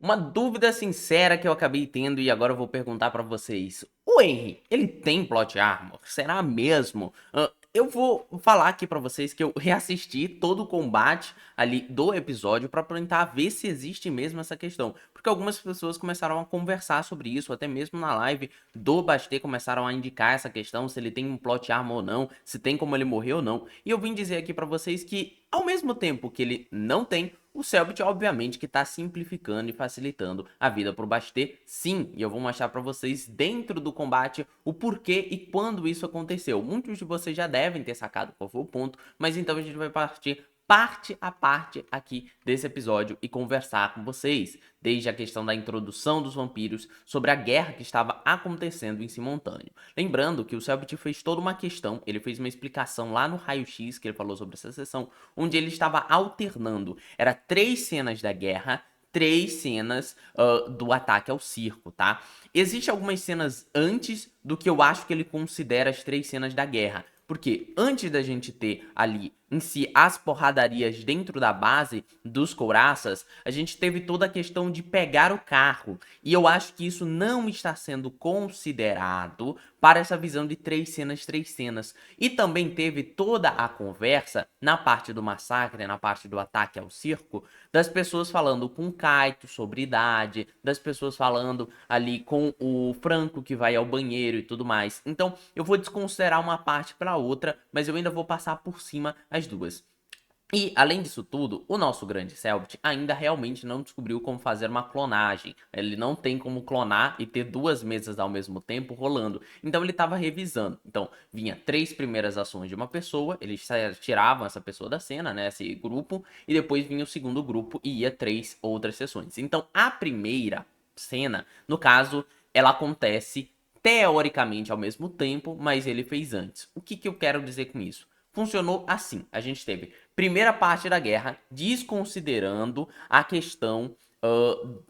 Uma dúvida sincera que eu acabei tendo e agora eu vou perguntar pra vocês. O Henry, ele tem plot armor? Será mesmo? Eu vou falar aqui pra vocês que eu reassisti todo o combate ali do episódio pra tentar ver se existe mesmo essa questão. Porque algumas pessoas começaram a conversar sobre isso, até mesmo na live do Bastê começaram a indicar essa questão, se ele tem um plot armor ou não, se tem como ele morrer ou não. E eu vim dizer aqui pra vocês que, ao mesmo tempo que ele não tem, o Cellbit, obviamente, que está simplificando e facilitando a vida pro Bastê, sim, e eu vou mostrar para vocês dentro do combate o porquê e quando isso aconteceu. Muitos de vocês já devem ter sacado qual foi o ponto, mas então a gente vai partir parte a parte aqui desse episódio e conversar com vocês, desde a questão da introdução dos vampiros, sobre a guerra que estava acontecendo em simultâneo. Lembrando que o Cellbit fez toda uma questão, ele fez uma explicação lá no raio-x que ele falou sobre essa sessão, onde ele estava alternando, era 3 cenas da guerra, 3 cenas do ataque ao circo, tá? Existem algumas cenas antes do que eu acho que ele considera as 3 cenas da guerra. Porque antes da gente ter ali em si as porradarias dentro da base dos couraças, a gente teve toda a questão de pegar o carro. E eu acho que isso não está sendo considerado para essa visão de 3 cenas, 3 cenas. E também teve toda a conversa na parte do massacre, na parte do ataque ao circo, das pessoas falando com o Kaito sobre idade, das pessoas falando ali com o Franco que vai ao banheiro e tudo mais. Então eu vou desconsiderar uma parte para outra, mas eu ainda vou passar por cima as duas. E, além disso tudo, o nosso grande Cellbit ainda realmente não descobriu como fazer uma clonagem. Ele não tem como clonar e ter 2 mesas ao mesmo tempo rolando. Então ele estava revisando. Então, vinha 3 primeiras ações de uma pessoa, eles tiravam essa pessoa da cena, né, esse grupo, e depois vinha o segundo grupo e ia 3 outras sessões. Então, a primeira cena, no caso, ela acontece teoricamente ao mesmo tempo, mas ele fez antes. O que eu quero dizer com isso? Funcionou assim. A gente teve primeira parte da guerra, desconsiderando a questão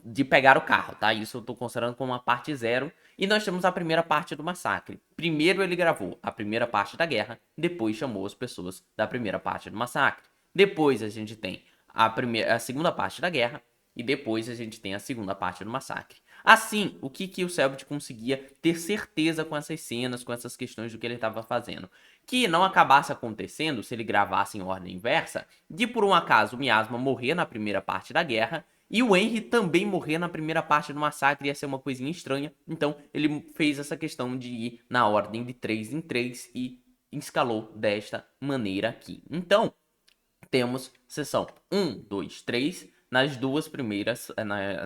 de pegar o carro, tá? Isso eu tô considerando como uma parte zero. E nós temos a primeira parte do massacre. Primeiro ele gravou a primeira parte da guerra, depois chamou as pessoas da primeira parte do massacre. Depois a gente tem a segunda parte da guerra e depois a gente tem a segunda parte do massacre. Assim, o que o Cellbit conseguia ter certeza com essas cenas, com essas questões do que ele estava fazendo? Que não acabasse acontecendo, se ele gravasse em ordem inversa, de por um acaso o Miasma morrer na primeira parte da guerra e o Henry também morrer na primeira parte do massacre, ia ser uma coisinha estranha. Então ele fez essa questão de ir na ordem de 3 em 3 e escalou desta maneira aqui. Então, temos sessão 1, 2, 3 nas duas primeiras,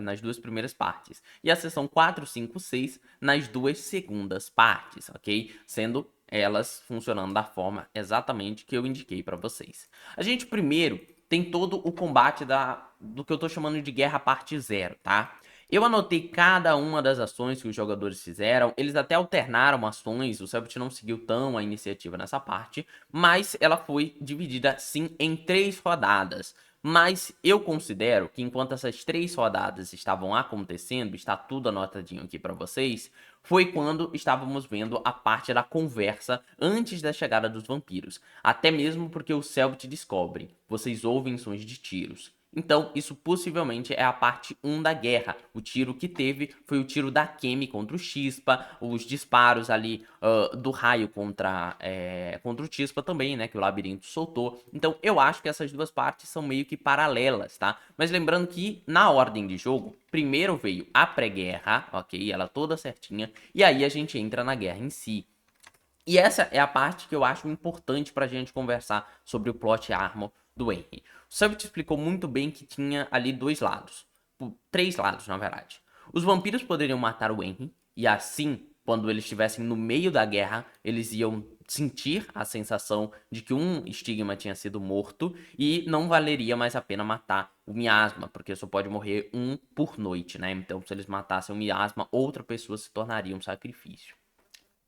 nas duas primeiras partes. E a sessão 4, 5, 6 nas duas segundas partes, ok? Sendo elas funcionando da forma exatamente que eu indiquei para vocês. A gente primeiro tem todo o combate do que eu tô chamando de guerra parte 0, tá? Eu anotei cada uma das ações que os jogadores fizeram, eles até alternaram ações, o Cellbit não seguiu tão a iniciativa nessa parte, mas ela foi dividida sim em 3 rodadas. Mas eu considero que enquanto essas 3 rodadas estavam acontecendo, está tudo anotadinho aqui para vocês, foi quando estávamos vendo a parte da conversa antes da chegada dos vampiros. Até mesmo porque o Cellbit descobre, vocês ouvem sons de tiros. Então, isso possivelmente é a parte 1 da guerra. O tiro que teve foi o tiro da Kemi contra o Chispa, os disparos ali do raio contra o Chispa também, né, que o labirinto soltou. Então, eu acho que essas duas partes são meio que paralelas, tá? Mas lembrando que, na ordem de jogo, primeiro veio a pré-guerra, ok? Ela toda certinha, e aí a gente entra na guerra em si. E essa é a parte que eu acho importante pra gente conversar sobre o plot armor do Henry. O Summit explicou muito bem que tinha ali 2 lados. 3 lados, na verdade. Os vampiros poderiam matar o Henry, e assim, quando eles estivessem no meio da guerra, eles iam sentir a sensação de que um estigma tinha sido morto e não valeria mais a pena matar o miasma, porque só pode morrer um por noite, né? Então, se eles matassem o miasma, outra pessoa se tornaria um sacrifício.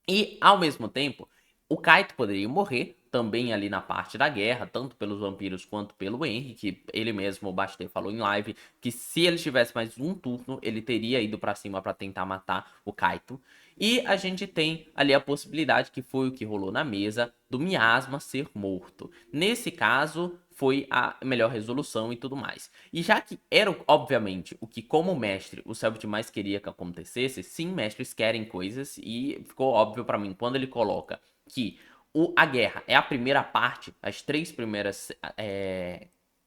E, ao mesmo tempo, o Kaito poderia morrer também ali na parte da guerra, tanto pelos vampiros quanto pelo Henry, que ele mesmo, o Bastê, falou em live, que se ele tivesse mais um turno, ele teria ido pra cima pra tentar matar o Kaito. E a gente tem ali a possibilidade, que foi o que rolou na mesa, do Miasma ser morto. Nesse caso, foi a melhor resolução e tudo mais. E já que era, obviamente, o que como mestre o Selbit mais queria que acontecesse, sim, mestres querem coisas e ficou óbvio pra mim quando ele coloca que a guerra é a primeira parte, as 3 primeiras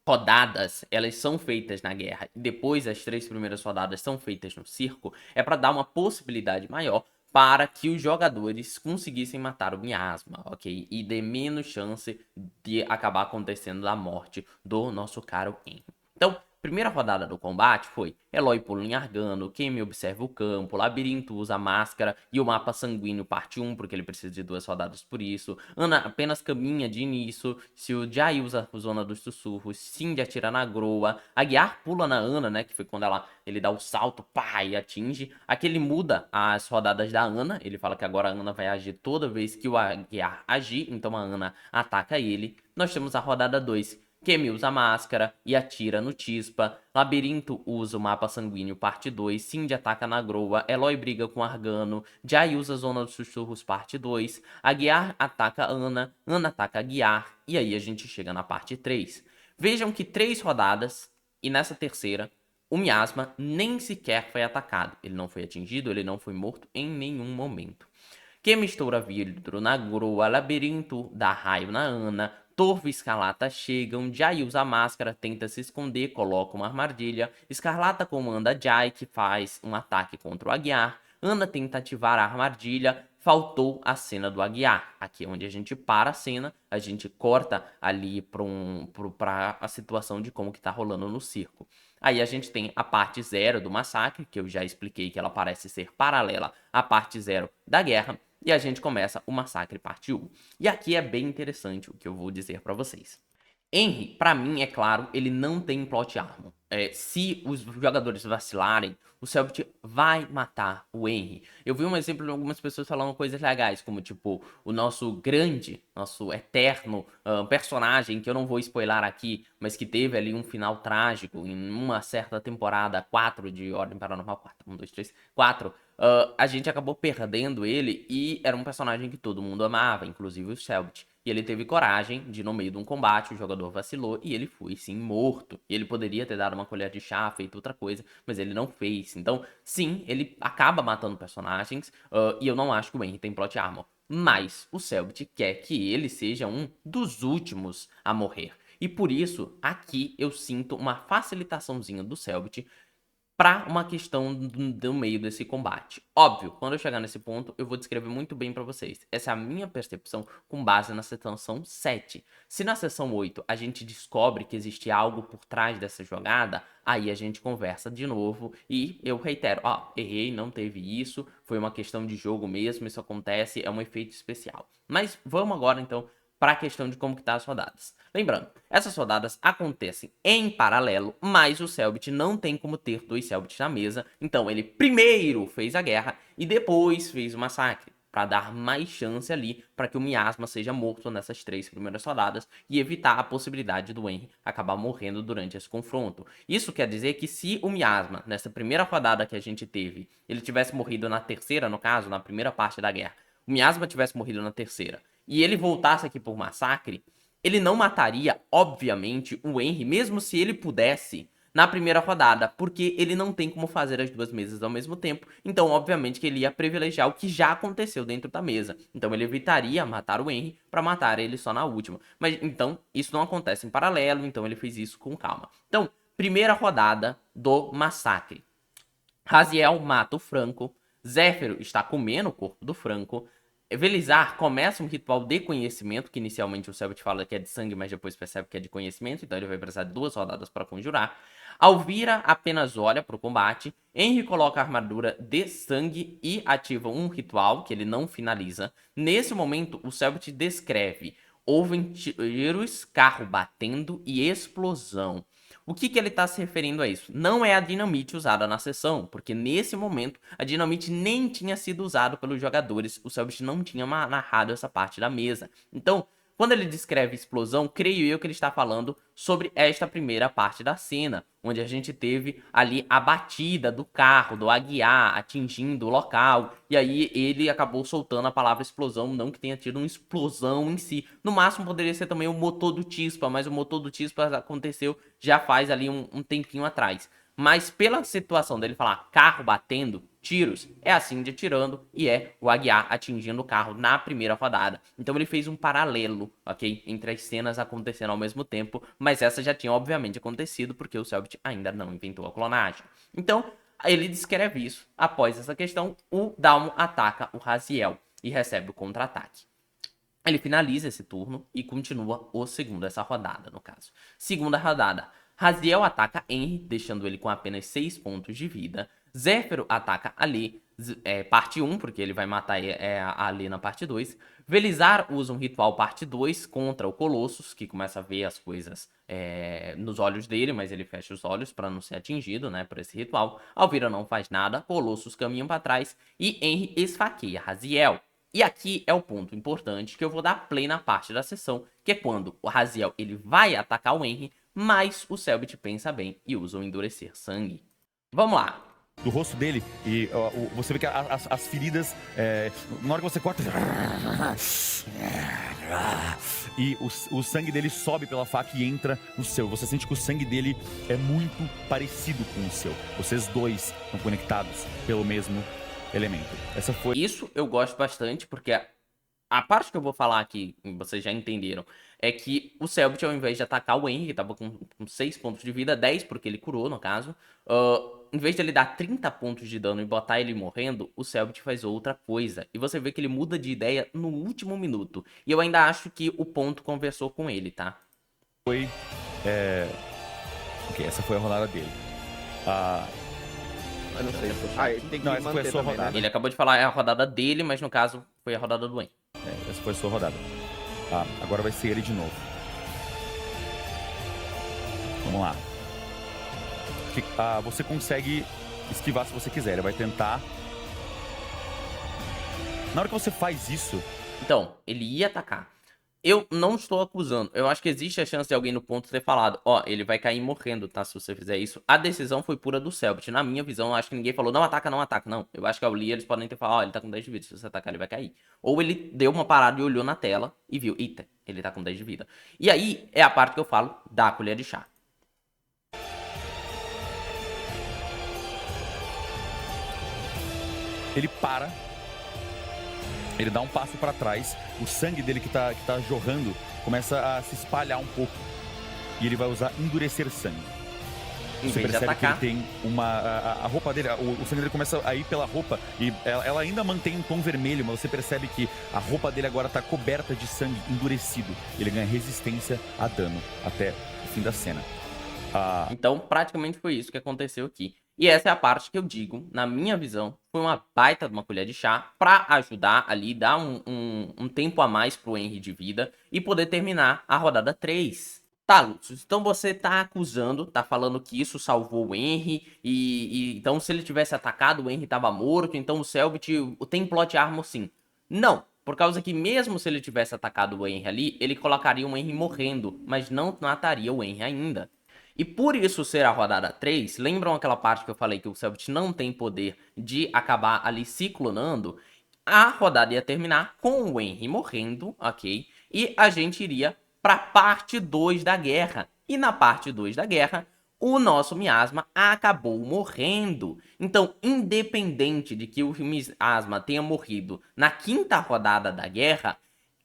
rodadas, elas são feitas na guerra e depois as 3 primeiras rodadas são feitas no circo, é para dar uma possibilidade maior para que os jogadores conseguissem matar o miasma, ok? E dê menos chance de acabar acontecendo a morte do nosso caro Henry. Então, primeira rodada do combate foi Eloy pula em Argano, Kemi observa o campo, Labirinto usa a máscara e o mapa sanguíneo parte 1, porque ele precisa de 2 rodadas por isso. Ana apenas caminha de início, se o Jai usa a zona dos sussurros, Cindy atira na Groa, Aguiar pula na Ana, né, que foi quando ele dá o salto, pá, e atinge. Aqui ele muda as rodadas da Ana, ele fala que agora a Ana vai agir toda vez que o Aguiar agir, então a Ana ataca ele. Nós temos a rodada 2, Kemi usa a máscara e atira no Tispa. Labirinto usa o mapa sanguíneo parte 2. Cindy ataca na Groa. Eloy briga com Argano. Jai usa a zona dos sussurros parte 2. Aguiar ataca Ana. Ana ataca Aguiar. E aí a gente chega na parte 3. Vejam que 3 rodadas e nessa terceira o Miasma nem sequer foi atacado. Ele não foi atingido, ele não foi morto em nenhum momento. Kemi estoura vidro na Groa, Labirinto dá raio na Ana, Torvo e Escarlata chegam, Jai usa a máscara, tenta se esconder, coloca uma armadilha, Escarlata comanda Jai, que faz um ataque contra o Aguiar, Ana tenta ativar a armadilha, faltou a cena do Aguiar. Aqui é onde a gente para a cena, a gente corta ali pra a situação de como que tá rolando no circo. Aí a gente tem a parte 0 do massacre, que eu já expliquei que ela parece ser paralela à parte 0 da guerra, e a gente começa o massacre parte 1. E aqui é bem interessante o que eu vou dizer pra vocês. Henry, pra mim, é claro, ele não tem plot armor. Se os jogadores vacilarem, o Selbit vai matar o Henry. Eu vi um exemplo de algumas pessoas falando coisas legais, como tipo, o nosso grande, nosso eterno personagem, que eu não vou spoiler aqui, mas que teve ali um final trágico em uma certa temporada 4 de Ordem Paranormal 4, 1, 2, 3, 4. A gente acabou perdendo ele e era um personagem que todo mundo amava, inclusive o Selbit. E ele teve coragem de, no meio de um combate, o jogador vacilou e ele foi, sim, morto. E ele poderia ter dado uma colher de chá, feito outra coisa, mas ele não fez. Então, sim, ele acaba matando personagens e eu não acho que o Henry tem plot armor. Mas o Selbit quer que ele seja um dos últimos a morrer. E por isso, aqui eu sinto uma facilitaçãozinha do Selbit pra uma questão do meio desse combate. Óbvio, quando eu chegar nesse ponto, eu vou descrever muito bem pra vocês. Essa é a minha percepção com base na sessão 7. Se na sessão 8 a gente descobre que existe algo por trás dessa jogada, aí a gente conversa de novo e eu reitero, errei, não teve isso, foi uma questão de jogo mesmo, isso acontece, é um efeito especial. Mas vamos agora então para a questão de como que tá as rodadas. Lembrando, essas rodadas acontecem em paralelo, mas o Selbit não tem como ter 2 Selbits na mesa, então ele primeiro fez a guerra e depois fez o massacre, para dar mais chance ali para que o Miasma seja morto nessas 3 primeiras rodadas e evitar a possibilidade do Henry acabar morrendo durante esse confronto. Isso quer dizer que se o Miasma, nessa primeira rodada que a gente teve, ele tivesse morrido na terceira, no caso, na primeira parte da guerra, o Miasma tivesse morrido na terceira, e ele voltasse aqui por massacre, ele não mataria, obviamente, o Henry, mesmo se ele pudesse, na primeira rodada, porque ele não tem como fazer as 2 mesas ao mesmo tempo, então obviamente que ele ia privilegiar o que já aconteceu dentro da mesa. Então ele evitaria matar o Henry para matar ele só na última. Mas então isso não acontece em paralelo, então ele fez isso com calma. Então, primeira rodada do massacre. Raziel mata o Franco, Zéfiro está comendo o corpo do Franco, Velizar começa um ritual de conhecimento, que inicialmente o Selbit fala que é de sangue, mas depois percebe que é de conhecimento, então ele vai precisar de 2 rodadas para conjurar. Alvira apenas olha para o combate, Henry coloca a armadura de sangue e ativa um ritual que ele não finaliza. Nesse momento, o Selbit descreve: houve tiros, carro batendo e explosão. O que ele está se referindo a isso? Não é a dinamite usada na sessão, porque nesse momento a dinamite nem tinha sido usada pelos jogadores, o Selbit não tinha narrado essa parte da mesa. Então, Quando ele descreve explosão, creio eu que ele está falando sobre esta primeira parte da cena, onde a gente teve ali a batida do carro, do Aguiar, atingindo o local, e aí ele acabou soltando a palavra explosão, não que tenha tido uma explosão em si. No máximo poderia ser também o motor do Tispa, mas o motor do Tispa aconteceu já faz ali um tempinho atrás. Mas pela situação dele falar carro batendo, tiros, é assim de atirando e é o Aguiar atingindo o carro na primeira rodada. Então ele fez um paralelo, ok? Entre as cenas acontecendo ao mesmo tempo, mas essa já tinha obviamente acontecido porque o Cellbit ainda não inventou a clonagem. Então ele descreve isso. Após essa questão, o Dalmo ataca o Raziel e recebe o contra-ataque. Ele finaliza esse turno e continua o segundo, essa rodada, no caso. Segunda rodada. Raziel ataca Henry, deixando ele com apenas 6 pontos de vida. Zéfiro ataca Ali, parte 1, porque ele vai matar a Ali na parte 2. Velizar usa um ritual parte 2 contra o Colossus, que começa a ver as coisas nos olhos dele, mas ele fecha os olhos para não ser atingido, né, por esse ritual. Alvira não faz nada, Colossus caminha para trás e Henry esfaqueia Raziel. E aqui é o ponto importante que eu vou dar play na parte da sessão, que é quando o Raziel ele vai atacar o Henry, mas o Cellbit pensa bem e usa o endurecer sangue. Vamos lá. Do rosto dele e você vê que as feridas, na hora que você corta, e o sangue dele sobe pela faca e entra no seu. Você sente que o sangue dele é muito parecido com o seu. Vocês dois estão conectados pelo mesmo elemento. Essa foi... Isso eu gosto bastante, porque a parte que eu vou falar aqui, vocês já entenderam, é que o Cellbit, ao invés de atacar o Henry, que tava com 6 pontos de vida, 10 porque ele curou, no caso, em vez de ele dar 30 pontos de dano e botar ele morrendo, o Cellbit faz outra coisa. E você vê que ele muda de ideia no último minuto. E eu ainda acho que o ponto conversou com ele, tá? Ok, essa foi a rodada dele. Eu não sei. Ele tem que Não, essa foi a manter sua também, rodada. né? Ele acabou de falar a rodada dele, mas no caso foi a rodada do Henry. Essa foi a sua rodada. Agora vai ser ele de novo. Vamos lá. Você consegue esquivar se você quiser. Ele vai tentar. Na hora que você faz isso... Então, ele ia atacar. Eu não estou acusando. Eu acho que existe a chance de alguém no ponto ter falado, ó, ele vai cair morrendo, tá? Se você fizer isso. A decisão foi pura do Cellbit. Na minha visão, eu acho que ninguém falou, não ataca, não ataca. Não. Eu acho que ao Lee eles podem ter falado, ó, ele tá com 10 de vida. Se você atacar, ele vai cair. Ou ele deu uma parada e olhou na tela e viu, eita, ele tá com 10 de vida. E aí é a parte que eu falo da colher de chá. Ele para. Ele dá um passo pra trás. O sangue dele que tá jorrando começa a se espalhar um pouco. E ele vai usar endurecer sangue. Em Você vez de percebe que atacar, ele tem a roupa dele, o sangue dele começa a ir pela roupa e ela ainda mantém um tom vermelho, mas você percebe que a roupa dele agora tá coberta de sangue endurecido. Ele ganha resistência a dano até o fim da cena. Então, praticamente foi isso que aconteceu aqui. E essa é a parte que eu digo, na minha visão, foi uma baita de uma colher de chá pra ajudar ali, dar um tempo a mais pro Henry de vida e poder terminar a rodada 3. Tá, Lúcio, então você tá acusando, tá falando que isso salvou o Henry e então se ele tivesse atacado, o Henry tava morto, então o Cellbit tem plot armor sim. Não, por causa que mesmo se ele tivesse atacado o Henry ali, ele colocaria o Henry morrendo, mas não mataria o Henry ainda. E por isso ser a rodada 3, lembram aquela parte que eu falei que o Cellbit não tem poder de acabar ali se clonando? A rodada ia terminar com o Henry morrendo, ok? E a gente iria pra parte 2 da guerra. E na parte 2 da guerra, o nosso Miasma acabou morrendo. Então, independente de que o Miasma tenha morrido na 5ª rodada da guerra,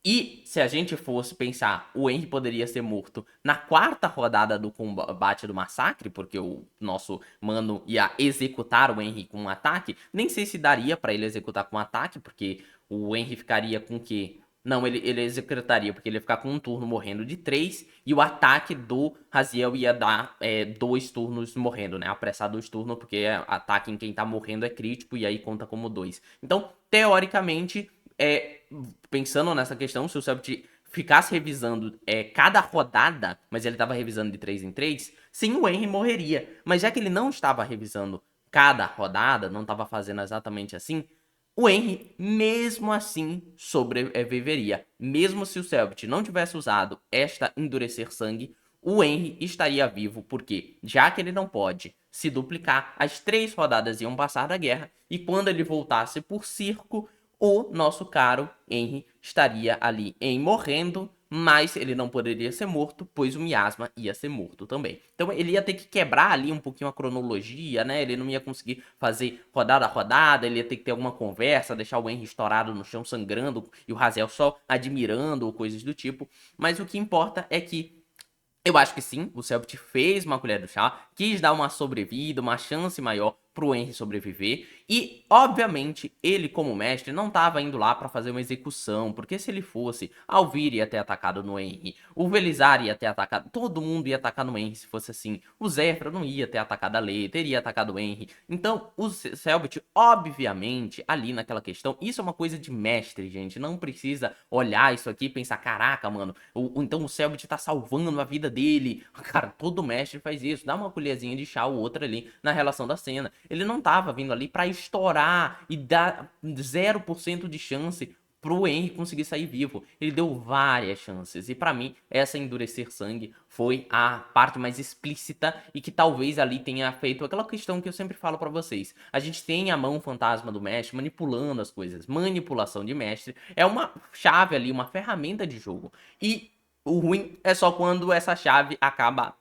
e se a gente fosse pensar, o Henry poderia ser morto na 4ª rodada do combate do massacre, porque o nosso mano ia executar o Henry com um ataque. Nem sei se daria pra ele executar com um ataque, porque o Henry ficaria com o quê? Não, ele executaria, porque ele ia ficar com um turno morrendo de 3, e o ataque do Raziel ia dar 2 turnos morrendo, né? Apressar 2 turnos, porque ataque em quem tá morrendo é crítico, e aí conta como 2. Então, teoricamente, pensando nessa questão, se o Cellbit ficasse revisando cada rodada, mas ele estava revisando de 3 em 3, sim, o Henry morreria. Mas já que ele não estava revisando cada rodada, não estava fazendo exatamente assim, o Henry, mesmo assim, sobreviveria. Mesmo se o Selbit não tivesse usado esta endurecer sangue, o Henry estaria vivo, porque, já que ele não pode se duplicar, as 3 rodadas iam passar da guerra, e quando ele voltasse por circo, o nosso caro Henry estaria ali morrendo, mas ele não poderia ser morto, pois o miasma ia ser morto também. Então ele ia ter que quebrar ali um pouquinho a cronologia, né? Ele não ia conseguir fazer rodada a rodada, ele ia ter que ter alguma conversa, deixar o Henry estourado no chão sangrando e o Raziel só admirando ou coisas do tipo. Mas o que importa é que eu acho que sim, o Selbit fez uma colher do chá, quis dar uma sobrevida, uma chance maior pro Henry sobreviver. E, obviamente, ele como mestre não estava indo lá para fazer uma execução, porque se ele fosse, Alvir ia ter atacado no Henry, o Velizar ia ter atacado, todo mundo ia atacar no Henry se fosse assim. O Zefra não ia ter atacado a Lei, teria atacado o Henry. Então, o Selbit, obviamente, ali naquela questão, isso é uma coisa de mestre, gente, não precisa olhar isso aqui e pensar, caraca, mano, então o Selbit tá salvando a vida dele. Cara, todo mestre faz isso, dá uma colherzinha de chá ou outra ali na relação da cena. Ele não tava vindo ali pra estourar e dar 0% de chance pro Henry conseguir sair vivo. Ele deu várias chances. E pra mim, essa endurecer sangue foi a parte mais explícita e que talvez ali tenha feito aquela questão que eu sempre falo pra vocês. A gente tem a mão fantasma do mestre manipulando as coisas. Manipulação de mestre é uma chave ali, uma ferramenta de jogo. E o ruim é só quando essa chave acaba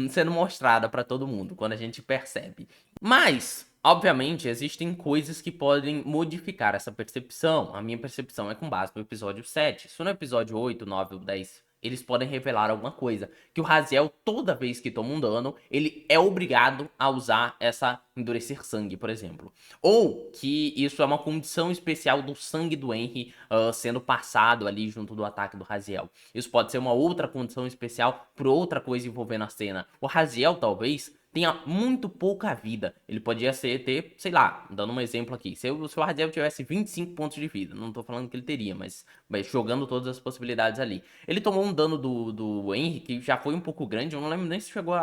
sendo mostrada pra todo mundo, quando a gente percebe. Mas, obviamente, existem coisas que podem modificar essa percepção. A minha percepção é com base no episódio 7. Se no episódio 8, 9 ou 10 eles podem revelar alguma coisa. Que o Raziel, toda vez que toma um dano, ele é obrigado a usar essa endurecer sangue, por exemplo. Ou que isso é uma condição especial do sangue do Henry sendo passado ali junto do ataque do Raziel. Isso pode ser uma outra condição especial por outra coisa envolvendo a cena. O Raziel, talvez, tenha muito pouca vida. Ele podia ter, sei lá, dando um exemplo aqui. Se o Raziel tivesse 25 pontos de vida, não tô falando que ele teria, mas jogando todas as possibilidades ali. Ele tomou um dano do Henry, que já foi um pouco grande, eu não lembro nem se chegou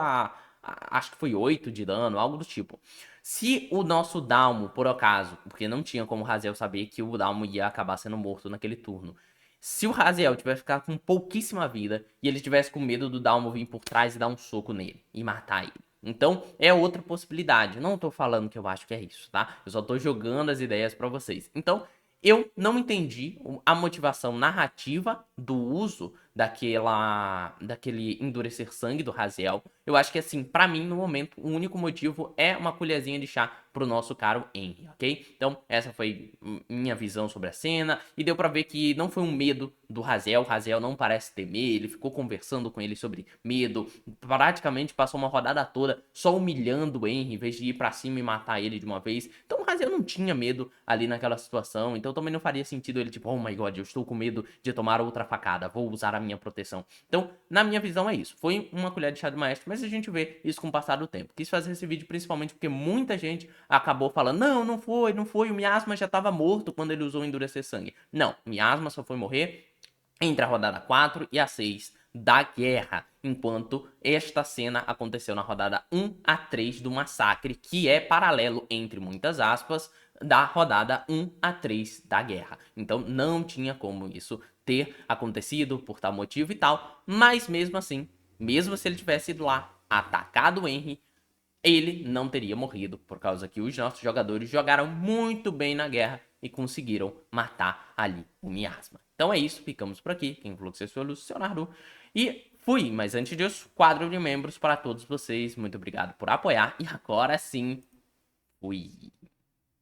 acho que foi 8 de dano, algo do tipo. Se o nosso Dalmo, por acaso, porque não tinha como o Raziel saber que o Dalmo ia acabar sendo morto naquele turno. Se o Raziel tivesse ficado com pouquíssima vida e ele tivesse com medo do Dalmo vir por trás e dar um soco nele e matar ele. Então, é outra possibilidade. Não tô falando que eu acho que é isso, tá? Eu só tô jogando as ideias pra vocês. Então, eu não entendi a motivação narrativa do uso daquele endurecer sangue do Raziel. Eu acho que, assim, pra mim, no momento, o único motivo é uma colherzinha de chá pro nosso caro Henry, ok? Então, essa foi minha visão sobre a cena. E deu pra ver que não foi um medo do Raziel. O Raziel não parece temer. Ele ficou conversando com ele sobre medo. Praticamente passou uma rodada toda só humilhando o Henry, em vez de ir pra cima e matar ele de uma vez. Então, o Raziel não tinha medo ali naquela situação. Então, também não faria sentido ele, tipo, oh my god, eu estou com medo de tomar outra facada. Vou usar a minha proteção. Então, na minha visão, é isso. Foi uma colher de chá do maestro, mas a gente vê isso com o passar do tempo. Quis fazer esse vídeo principalmente porque muita gente acabou falando, não foi, o Miasma já estava morto quando ele usou endurecer sangue. Não, o Miasma só foi morrer entre a rodada 4 e a 6 da guerra, enquanto esta cena aconteceu na rodada 1 a 3 do massacre, que é paralelo, entre muitas aspas, da rodada 1 a 3 da guerra. Então não tinha como isso ter acontecido por tal motivo e tal, mas mesmo assim, mesmo se ele tivesse ido lá, atacado o Henry, ele não teria morrido, por causa que os nossos jogadores jogaram muito bem na guerra e conseguiram matar ali o Miasma. Então é isso, ficamos por aqui. Quem falou que vocês foi o Lucionardo. E fui, mas antes disso, quadro de membros para todos vocês. Muito obrigado por apoiar. E agora sim, fui.